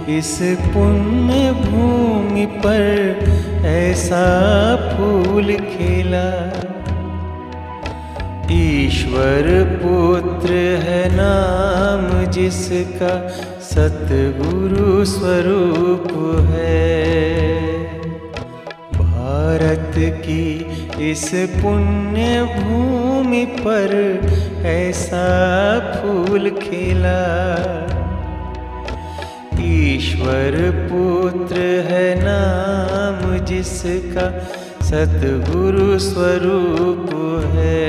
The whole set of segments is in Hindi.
इस पुण्य भूमि पर ऐसा फूल खिला। ईश्वर पुत्र है नाम जिसका, सतगुरु स्वरूप है। भारत की इस पुण्य भूमि पर ऐसा फूल खिला। ईश्वर पुत्र है नाम जिसका, सतगुरु स्वरूप है।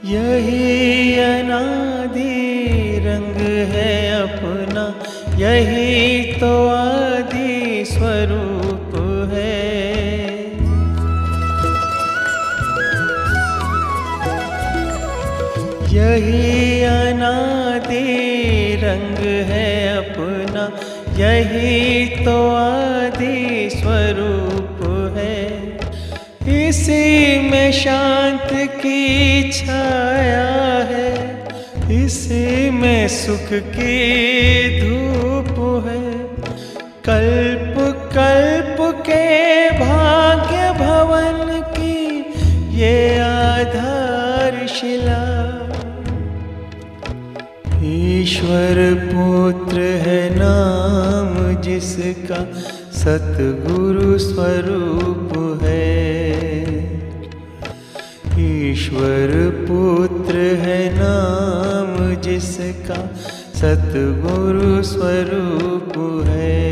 यही अनादि रंग है अपना, यही तो आदि स्वरूप है। यही अनादि रंग है अपना, यही तो आदि स्वरूप है। इसी में शांत की छाया है, इसी में सुख की धूप है। कल्प कल्प के भाग्य भवन की ये आधारशिला। ईश्वर पुत्र है नाम जिसका, सतगुरु स्वरूप है। ईश्वर पुत्र है नाम जिसका, सतगुरु स्वरूप है।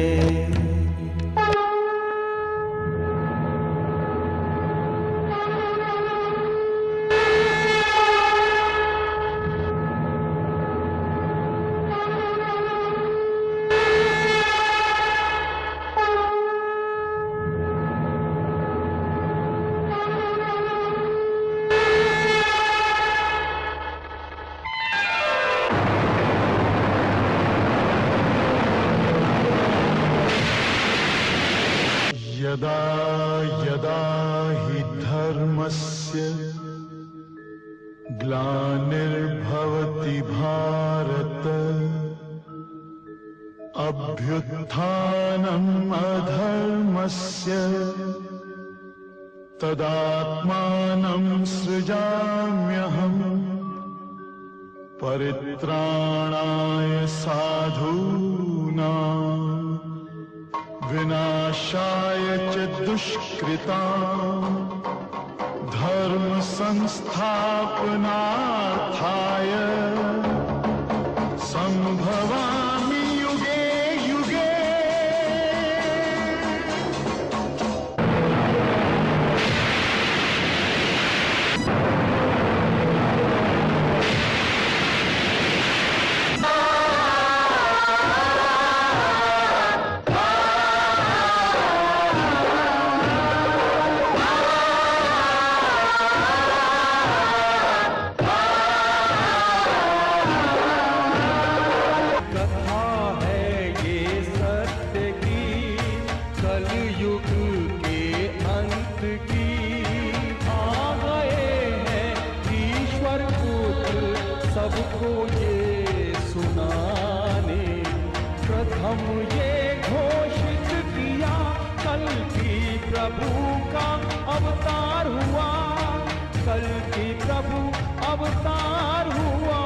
यदा यदा हि धर्मस्य ग्लानिर्भवति भारत, अभ्युत्थानम् अधर्मस्य तदात्मानं सृजाम्यहम्। परित्राणाय साधूनां विनाशाय च दुष्कृतां, धर्म संस्थापनार्थाय संभवामि युगे युगे। सबको ये सुनाने प्रथम ये घोषित किया, कल की प्रभु का अवतार हुआ, कल की प्रभु अवतार हुआ।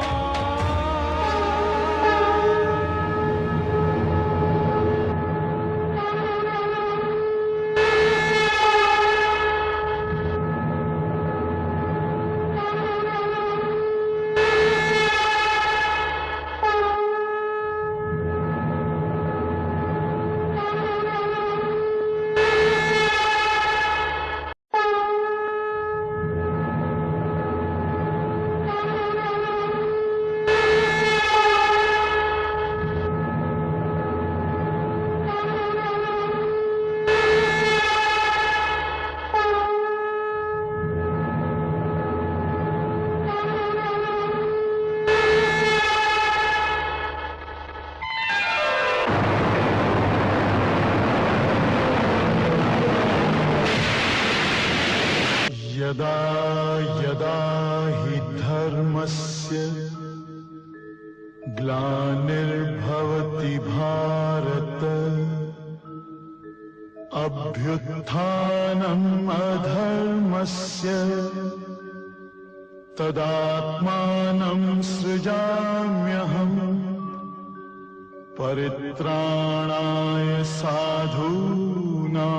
यदा यदा हि धर्मस्य ग्लानिर्भवति भारत अभ्युत्थानम् अधर्मस्य तदात्मानं सृजाम्यहम् परित्राणाय साधूनां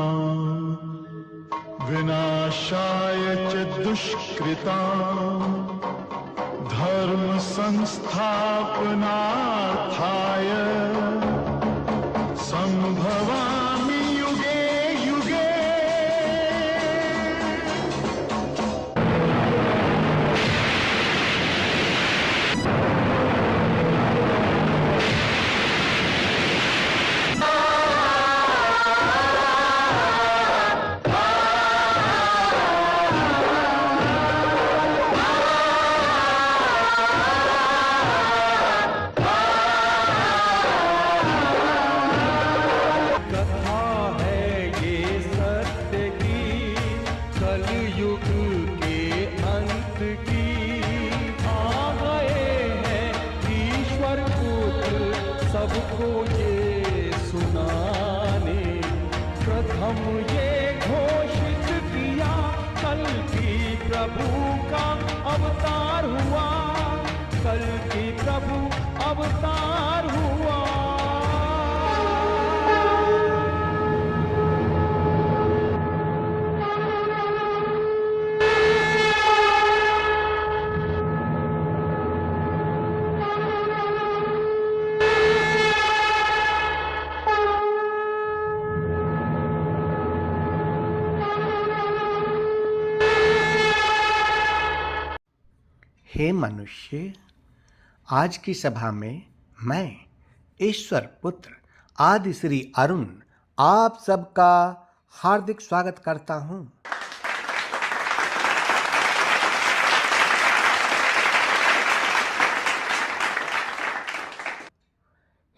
विनाशाय च दुष्कृतां धर्म संस्थापनार्थाय संभवामि युगे युगे। कथा है ये सत्य की, कलयुग के अंत की। आ गए हैं ईश्वर पुत्र सबको ये सुनाने। प्रथम ये घोषित किया, कल की प्रभु का अवतार हुआ। कल की प्रभु अवतार हुआ। हे मनुष्य, आज की सभा में मैं ईश्वर पुत्र आदि श्री अरुण आप सबका हार्दिक स्वागत करता हूँ।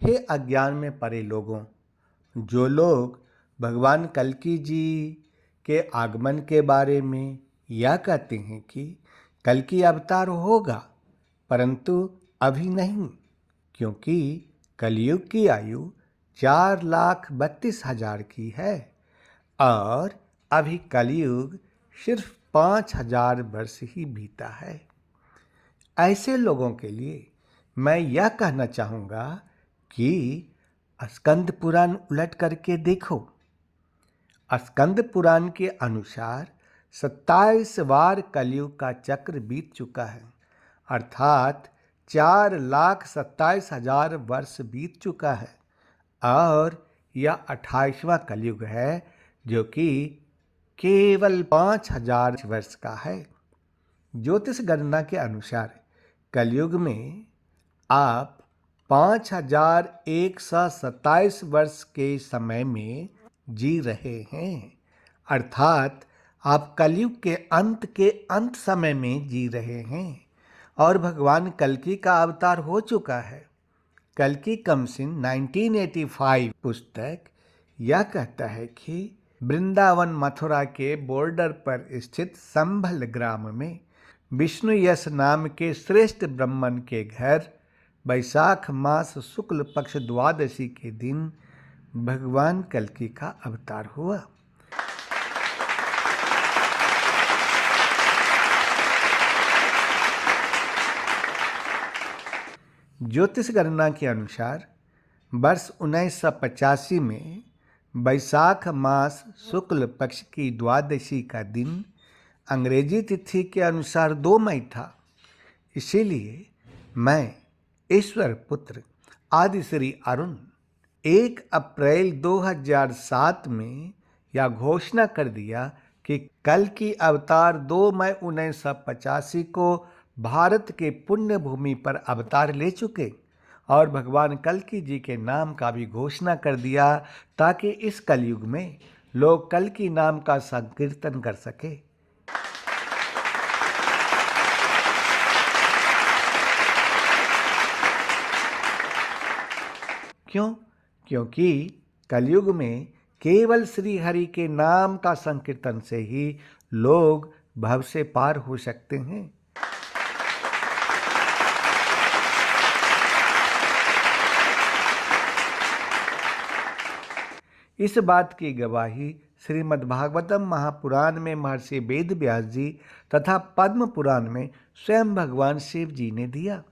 हे अज्ञान में पड़े लोगों, जो लोग भगवान कल्कि जी के आगमन के बारे में यह कहते हैं कि कल्कि अवतार होगा, परंतु अभी नहीं, क्योंकि कलयुग की आयु 4,32,000 की है और अभी कलयुग सिर्फ 5,000 वर्ष ही बीता है। ऐसे लोगों के लिए मैं यह कहना चाहूँगा कि स्कंद पुराण उलट करके देखो। स्कंद पुराण के अनुसार 27 बार कलयुग का चक्र बीत चुका है, अर्थात 4,27,000 वर्ष बीत चुका है और यह 28वां कलयुग है, जो कि केवल 5,000 वर्ष का है। ज्योतिष गणना के अनुसार कलयुग में आप 5,127 वर्ष के समय में जी रहे हैं, अर्थात आप कलयुग के अंत समय में जी रहे हैं और भगवान कल्कि का अवतार हो चुका है। कल्कि कम्स इन 1985 पुस्तक यह कहता है कि वृंदावन मथुरा के बॉर्डर पर स्थित संभल ग्राम में विष्णु यश नाम के श्रेष्ठ ब्राह्मण के घर वैशाख मास शुक्ल पक्ष द्वादशी के दिन भगवान कल्कि का अवतार हुआ। ज्योतिष गणना के अनुसार वर्ष 1985 में वैशाख मास शुक्ल पक्ष की द्वादशी का दिन अंग्रेजी तिथि के अनुसार 2 मई था। इसीलिए मैं ईश्वर पुत्र आदि श्री अरुण 1 अप्रैल 2007 में यह घोषणा कर दिया कि कल्कि अवतार 2 मई 1985 को भारत के पुण्य भूमि पर अवतार ले चुके और भगवान कल्कि जी के नाम का भी घोषणा कर दिया, ताकि इस कलयुग में लोग कल्कि नाम का संकीर्तन कर सके। क्यों? क्योंकि कलयुग में केवल श्री हरि के नाम का संकीर्तन से ही लोग भव से पार हो सकते हैं। इस बात की गवाही श्रीमद्भागवतम महापुराण में महर्षि वेद व्यास जी तथा पद्म पुराण में स्वयं भगवान शिव जी ने दिया।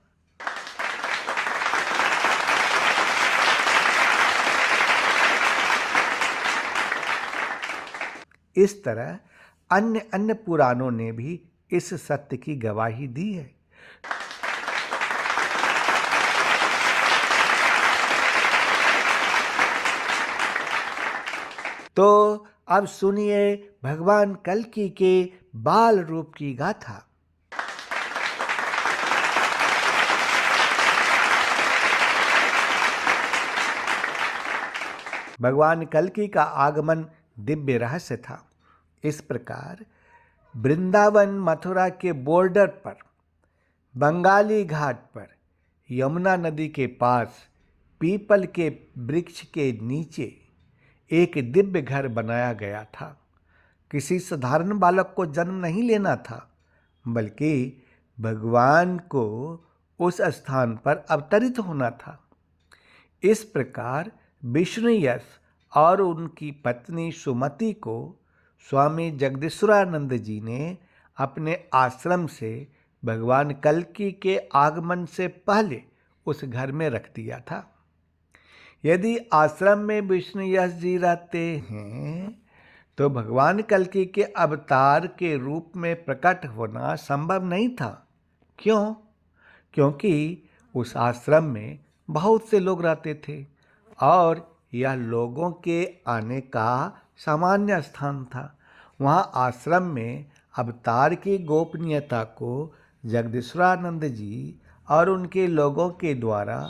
इस तरह अन्य अन्य पुराणों ने भी इस सत्य की गवाही दी है। तो अब सुनिए भगवान कल्कि के बाल रूप की गाथा। भगवान कल्कि का आगमन दिव्य रहस्य था। इस प्रकार वृंदावन मथुरा के बॉर्डर पर बंगाली घाट पर यमुना नदी के पास पीपल के वृक्ष के नीचे एक दिव्य घर बनाया गया था। किसी साधारण बालक को जन्म नहीं लेना था, बल्कि भगवान को उस स्थान पर अवतरित होना था। इस प्रकार विष्णुयश और उनकी पत्नी सुमति को स्वामी जगदीश्वरानंद जी ने अपने आश्रम से भगवान कल्कि के आगमन से पहले उस घर में रख दिया था। यदि आश्रम में विष्णुयश जी रहते हैं तो भगवान कल्कि के अवतार के रूप में प्रकट होना संभव नहीं था। क्यों? क्योंकि उस आश्रम में बहुत से लोग रहते थे और यह लोगों के आने का सामान्य स्थान था। वहाँ आश्रम में अवतार की गोपनीयता को जगदीश्वरानंद जी और उनके लोगों के द्वारा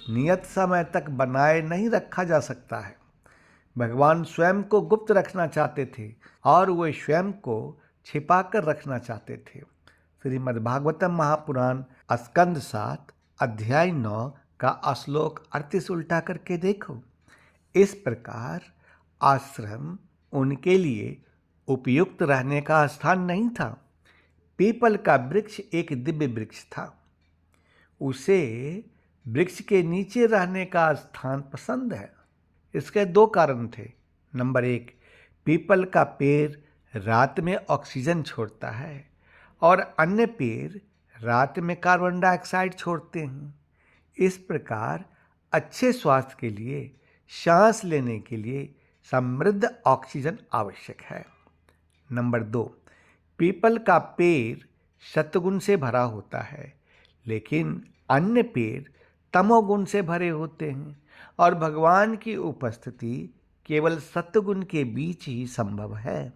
नियत समय तक बनाए नहीं रखा जा सकता है। भगवान स्वयं को गुप्त रखना चाहते थे और वे स्वयं को छिपाकर रखना चाहते थे। श्रीमद्भागवतम महापुराण स्कंद 7 अध्याय 9 का श्लोक 38 उल्टा करके देखो। इस प्रकार आश्रम उनके लिए उपयुक्त रहने का स्थान नहीं था। पीपल का वृक्ष एक दिव्य वृक्ष था। उसे वृक्ष के नीचे रहने का स्थान पसंद है। इसके 2 कारण थे। नंबर 1, पीपल का पेड़ रात में ऑक्सीजन छोड़ता है और अन्य पेड़ रात में कार्बन डाइऑक्साइड छोड़ते हैं। इस प्रकार अच्छे स्वास्थ्य के लिए, सांस लेने के लिए समृद्ध ऑक्सीजन आवश्यक है। नंबर 2, पीपल का पेड़ सत्वगुण से भरा होता है, लेकिन अन्य पेड़ तमोगुण से भरे होते हैं और भगवान की उपस्थिति केवल सत्वगुण के बीच ही संभव है।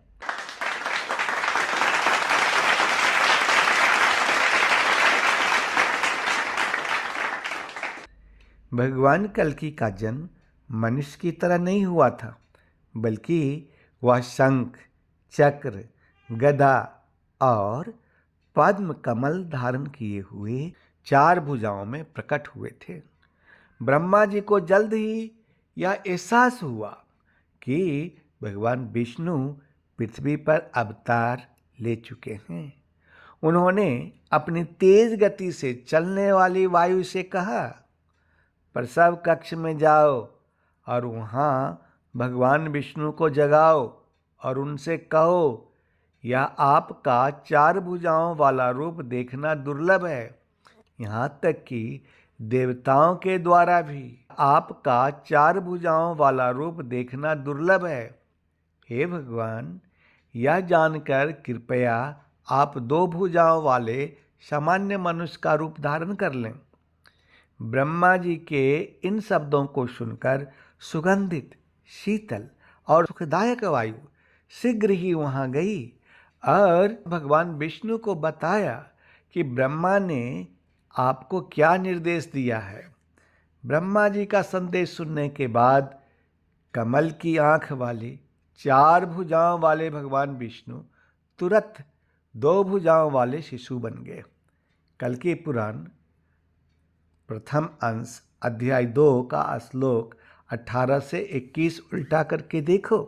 भगवान कल्कि का जन्म मनुष्य की तरह नहीं हुआ था, बल्कि वह शंख, चक्र, गदा और पद्म कमल धारण किए हुए 4 भुजाओं में प्रकट हुए थे। ब्रह्मा जी को जल्द ही यह एहसास हुआ कि भगवान विष्णु पृथ्वी पर अवतार ले चुके हैं। उन्होंने अपनी तेज गति से चलने वाली वायु से कहा, प्रसव कक्ष में जाओ और वहाँ भगवान विष्णु को जगाओ और उनसे कहो, यह आपका 4 भुजाओं वाला रूप देखना दुर्लभ है। यहाँ तक कि देवताओं के द्वारा भी आपका 4 भुजाओं वाला रूप देखना दुर्लभ है। हे भगवान, यह जानकर कृपया आप 2 भुजाओं वाले सामान्य मनुष्य का रूप धारण कर लें। ब्रह्मा जी के इन शब्दों को सुनकर सुगंधित, शीतल और सुखदायक वायु शीघ्र ही वहाँ गई और भगवान विष्णु को बताया कि ब्रह्मा ने आपको क्या निर्देश दिया है। ब्रह्मा जी का संदेश सुनने के बाद कमल की आँख वाले 4 भुजाओं वाले भगवान विष्णु तुरंत 2 भुजाओं वाले शिशु बन गए। कल्कि पुराण प्रथम अंश अध्याय 2 का श्लोक 18 से 21 उल्टा करके देखो।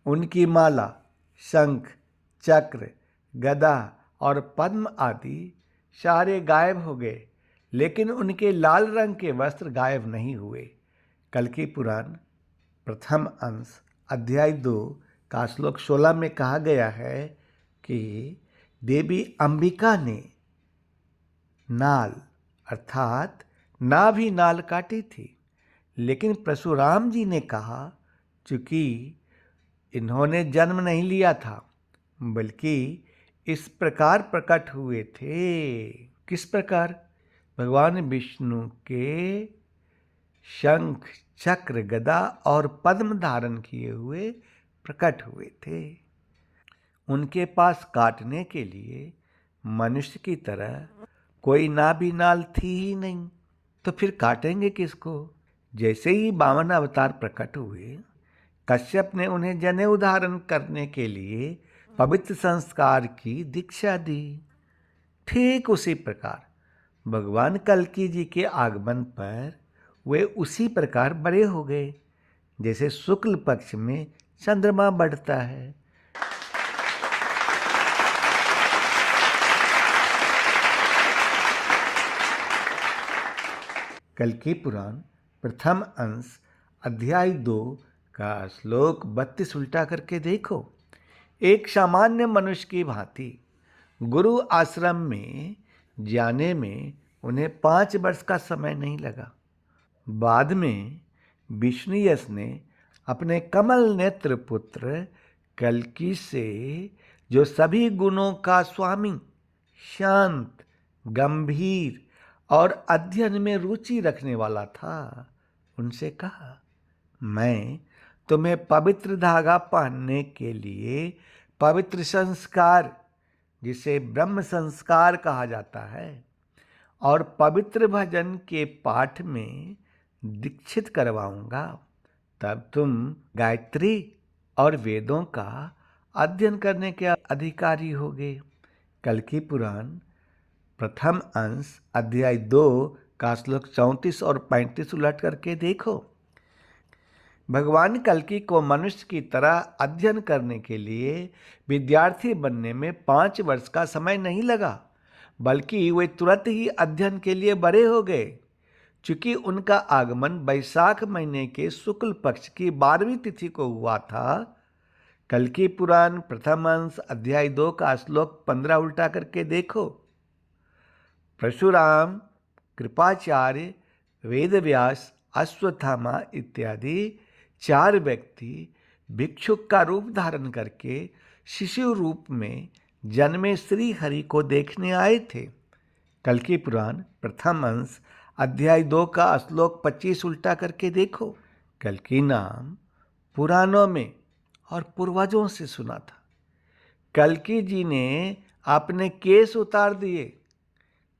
उनकी माला, शंख, चक्र, गदा और पद्म आदि सारे गायब हो गए, लेकिन उनके लाल रंग के वस्त्र गायब नहीं हुए। कल्कि पुराण प्रथम अंश अध्याय 2 का श्लोक 16 में कहा गया है कि देवी अंबिका ने नाल अर्थात नाभि नाल काटी थी, लेकिन परशुराम जी ने कहा चूंकि इन्होंने जन्म नहीं लिया था, बल्कि इस प्रकार प्रकट हुए थे। किस प्रकार? भगवान विष्णु के शंख, चक्र, गदा और पद्म धारण किए हुए प्रकट हुए थे। उनके पास काटने के लिए मनुष्य की तरह कोई नाभि नाल थी ही नहीं, तो फिर काटेंगे किसको? जैसे ही वामन अवतार प्रकट हुए, कश्यप ने उन्हें जनेऊ धारण करने के लिए पवित्र संस्कार की दीक्षा दी। ठीक उसी प्रकार भगवान कल्कि जी के आगमन पर वे उसी प्रकार बड़े हो गए, जैसे शुक्ल पक्ष में चंद्रमा बढ़ता है। कल्कि पुराण प्रथम अंश अध्याय 2 का श्लोक 32 उल्टा करके देखो। एक सामान्य मनुष्य की भांति गुरु आश्रम में जाने में उन्हें 5 वर्ष का समय नहीं लगा। बाद में विष्णुयश ने अपने कमल नेत्र पुत्र कल्कि से, जो सभी गुणों का स्वामी, शांत, गंभीर और अध्ययन में रुचि रखने वाला था, उनसे कहा, मैं तुम्हें पवित्र धागा पहनने के लिए पवित्र संस्कार, जिसे ब्रह्म संस्कार कहा जाता है, और पवित्र भजन के पाठ में दीक्षित करवाऊंगा। तब तुम गायत्री और वेदों का अध्ययन करने के अधिकारी होगे। कल्कि पुराण प्रथम अंश अध्याय 2 का श्लोक 34 और 35 उलट करके देखो। भगवान कल्कि को मनुष्य की तरह अध्ययन करने के लिए विद्यार्थी बनने में 5 वर्ष का समय नहीं लगा, बल्कि वे तुरंत ही अध्ययन के लिए बड़े हो गए। चूंकि उनका आगमन वैशाख महीने के शुक्ल पक्ष की 12वीं तिथि को हुआ था। कल्कि पुराण प्रथम अंश अध्याय 2 का श्लोक 15 उल्टा करके देखो। परशुराम, कृपाचार्य, वेदव्यास, अश्वत्थामा इत्यादि 4 व्यक्ति भिक्षुक का रूप धारण करके शिशु रूप में जन्मे श्री हरि को देखने आए थे। कल्कि पुराण प्रथम अंश अध्याय 2 का श्लोक 25 उल्टा करके देखो। कल्कि नाम पुराणों में और पूर्वजों से सुना था। कल्कि जी ने अपने केस उतार दिए,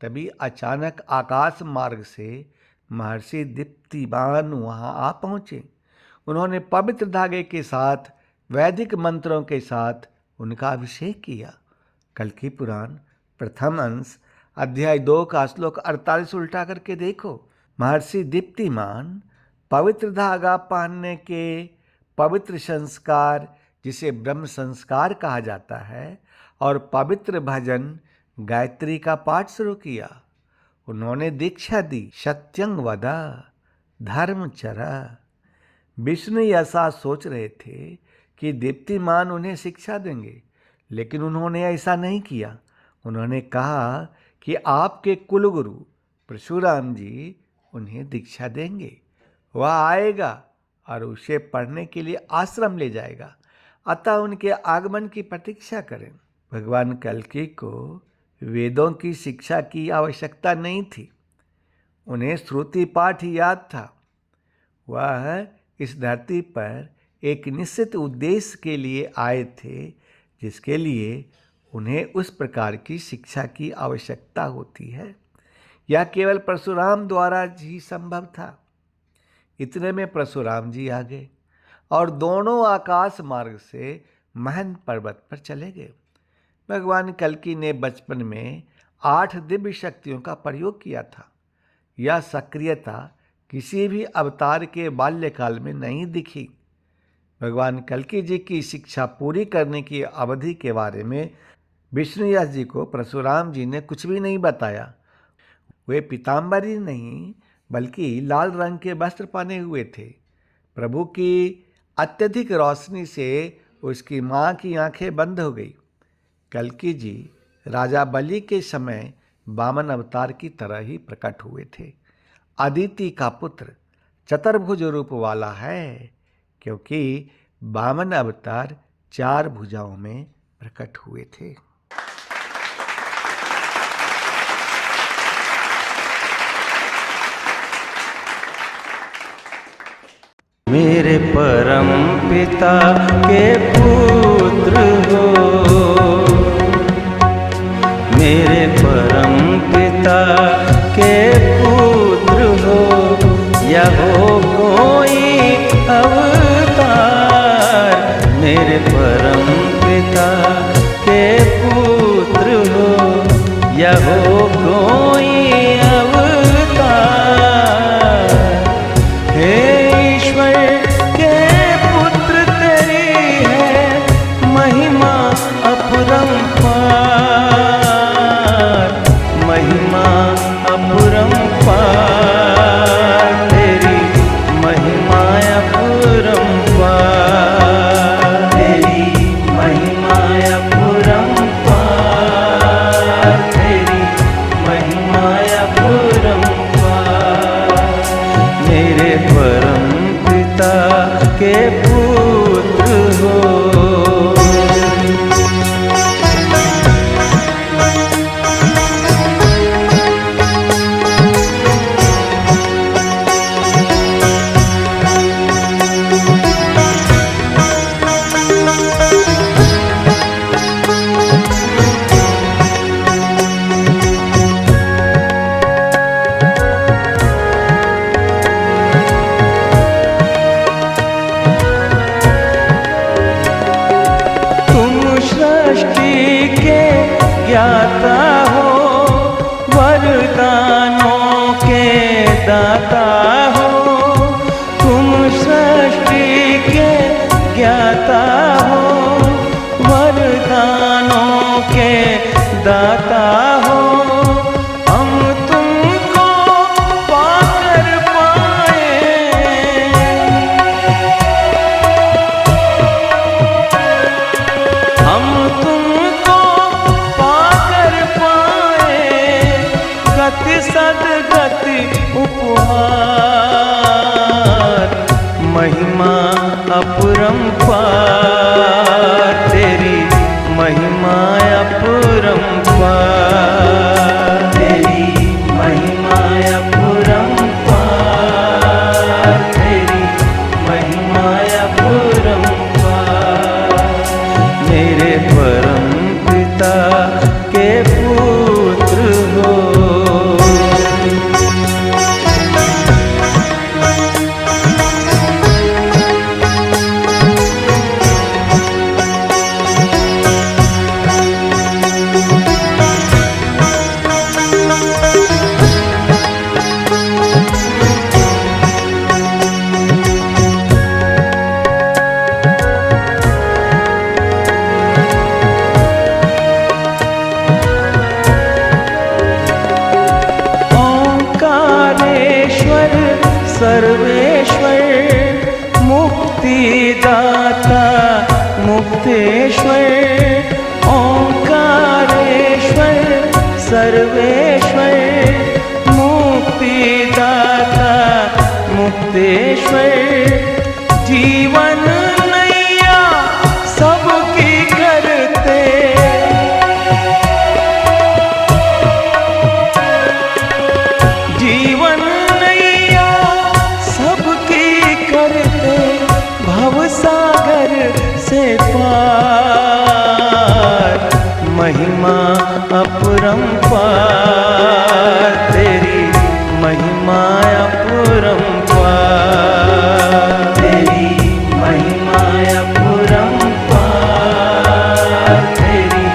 तभी अचानक आकाश मार्ग से महर्षि दीप्तिमान वहाँ आ पहुँचे। उन्होंने पवित्र धागे के साथ, वैदिक मंत्रों के साथ उनका अभिषेक किया। कल्कि पुराण प्रथम अंश अध्याय 2 का श्लोक 48 उल्टा करके देखो। महर्षि दीप्तिमान पवित्र धागा पहनने के पवित्र संस्कार, जिसे ब्रह्म संस्कार कहा जाता है, और पवित्र भजन गायत्री का पाठ शुरू किया। उन्होंने दीक्षा दी, सत्यं वद, धर्म चरा। विष्णु ऐसा सोच रहे थे कि दीप्तिमान उन्हें शिक्षा देंगे, लेकिन उन्होंने ऐसा नहीं किया। उन्होंने कहा कि आपके कुलगुरु परशुराम जी उन्हें दीक्षा देंगे। वह आएगा और उसे पढ़ने के लिए आश्रम ले जाएगा, अतः उनके आगमन की प्रतीक्षा करें। भगवान कल्कि को वेदों की शिक्षा की आवश्यकता नहीं थी, उन्हें श्रुति पाठ याद था। वह इस धरती पर एक निश्चित उद्देश्य के लिए आए थे, जिसके लिए उन्हें उस प्रकार की शिक्षा की आवश्यकता होती है। यह केवल परशुराम द्वारा ही संभव था। इतने में परशुराम जी आ गए और दोनों आकाश मार्ग से महन पर्वत पर चले गए। भगवान कल्कि ने बचपन में 8 दिव्य शक्तियों का प्रयोग किया था। यह सक्रियता किसी भी अवतार के बाल्यकाल में नहीं दिखी। भगवान कल्कि जी की शिक्षा पूरी करने की अवधि के बारे में विष्णुदास जी को परशुराम जी ने कुछ भी नहीं बताया। वे पीताम्बर ही नहीं बल्कि लाल रंग के वस्त्र पहने हुए थे। प्रभु की अत्यधिक रोशनी से उसकी माँ की आंखें बंद हो गई। कल्कि जी राजा बलि के समय वामन अवतार की तरह ही प्रकट हुए थे। अदिति का पुत्र चतुर्भुज रूप वाला है, क्योंकि वामन अवतार 4 भुजाओं में प्रकट हुए थे। मेरे परम पिता के पुत्र हो, मेरे परम पिता के पुत्र हो, या हो कोई अवतार। मेरे परम पिता के पुत्र हो, या हो कोई अवतार। हे ईश्वर के पुत्र तेरी है महिमा अपरंपार, महिमा अपरंपार, तेरी महिमा अपरंपार, तेरी महिमा अपरंपार, तेरी महिमा अपरंपार। मेरे परम पिता के पुत्र हो। ज्ञाता हो, वरदानों के दाता हो, तुम सृष्टि के ज्ञाता हो, वरदानों के दाता हो। हम तुमको पाकर पाए, हम तुमको गति सदगति उपहार, महिमा अपरंपार, तेरी महिमा अपरंपार, तेरी महिमा अपरंपार, तेरी महिमा अपरंपार। मेरे परम पिता के पुत्र हो। सर्वेश्वर मुक्तिदाता मुक्तेश्वर, ओंकारेश्वर सर्वेश्वर मुक्तिदाता मुक्तेश्वर। जीवन नैया सबकी करते, जीवन भवसागर से पार, महिमा अपरंपार, तेरी महिमा अपरंपार, तेरी महिमा अपरंपार, तेरी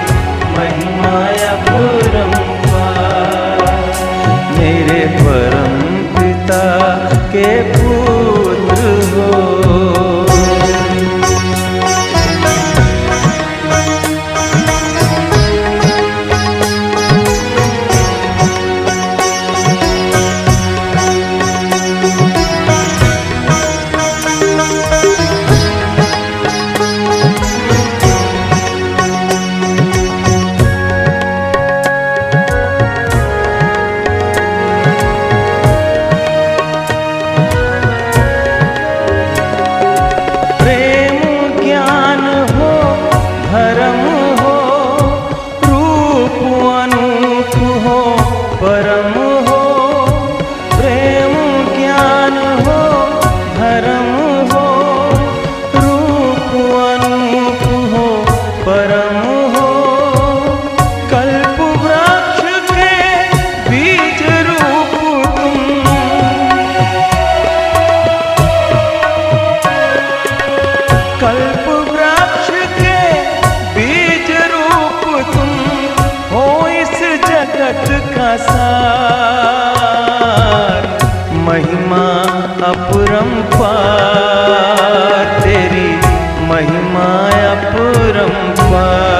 महिमा अपरंपार। मेरे परम अपरंपार, तेरी महिमा अपरंपार।